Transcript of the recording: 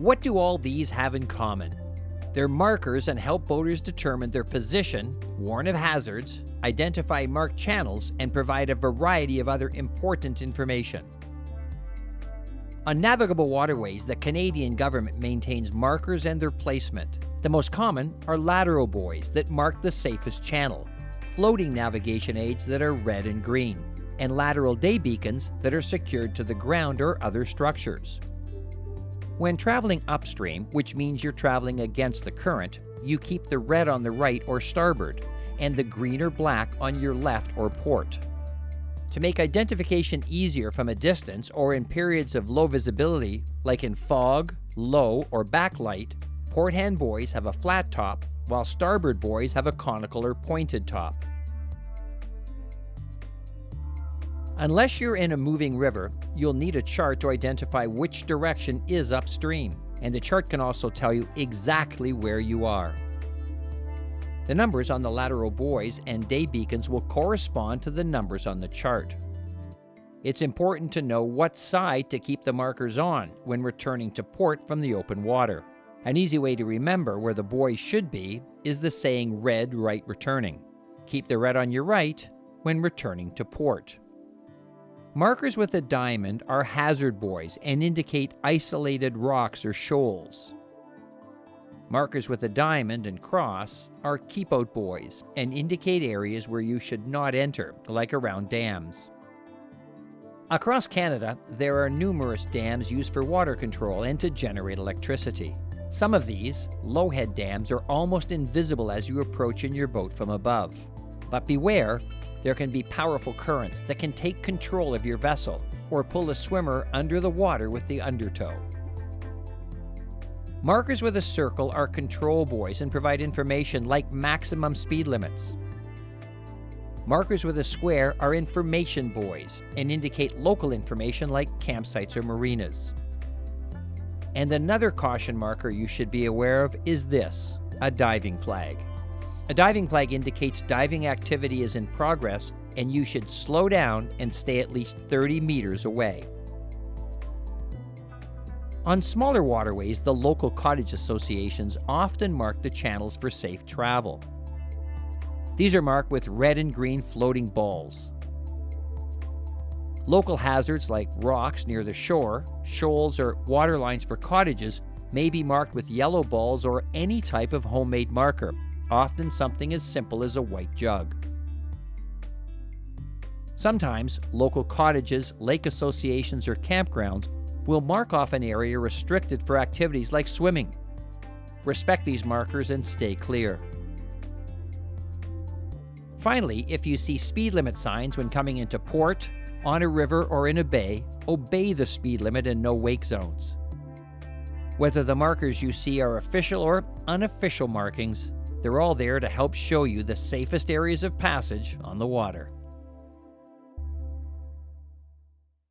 What do all these have in common? They're markers and help boaters determine their position, warn of hazards, identify marked channels, and provide a variety of other important information. On navigable waterways, the Canadian government maintains markers and their placement. The most common are lateral buoys that mark the safest channel, floating navigation aids that are red and green, and lateral day beacons that are secured to the ground or other structures. When traveling upstream, which means you're traveling against the current, you keep the red on the right or starboard, and the green or black on your left or port. To make identification easier from a distance or in periods of low visibility, like in fog, low, or backlight, port hand buoys have a flat top, while starboard buoys have a conical or pointed top. Unless you're in a moving river, you'll need a chart to identify which direction is upstream, and the chart can also tell you exactly where you are. The numbers on the lateral buoys and day beacons will correspond to the numbers on the chart. It's important to know what side to keep the markers on when returning to port from the open water. An easy way to remember where the buoy should be is the saying red right returning. Keep the red on your right when returning to port. Markers with a diamond are hazard buoys and indicate isolated rocks or shoals. Markers with a diamond and cross are keep-out buoys and indicate areas where you should not enter, like around dams. Across Canada, there are numerous dams used for water control and to generate electricity. Some of these, low-head dams, are almost invisible as you approach in your boat from above. But beware, there can be powerful currents that can take control of your vessel or pull a swimmer under the water with the undertow. Markers with a circle are control buoys and provide information like maximum speed limits. Markers with a square are information buoys and indicate local information like campsites or marinas. And another caution marker you should be aware of is this, a diving flag. A diving flag indicates diving activity is in progress and you should slow down and stay at least 30 meters away. On smaller waterways, the local cottage associations often mark the channels for safe travel. These are marked with red and green floating balls. Local hazards like rocks near the shore, shoals, or water lines for cottages may be marked with yellow balls or any type of homemade marker, often something as simple as a white jug. Sometimes, local cottages, lake associations, or campgrounds will mark off an area restricted for activities like swimming. Respect these markers and stay clear. Finally, if you see speed limit signs when coming into port, on a river, or in a bay, obey the speed limit and no wake zones. Whether the markers you see are official or unofficial markings, they're all there to help show you the safest areas of passage on the water.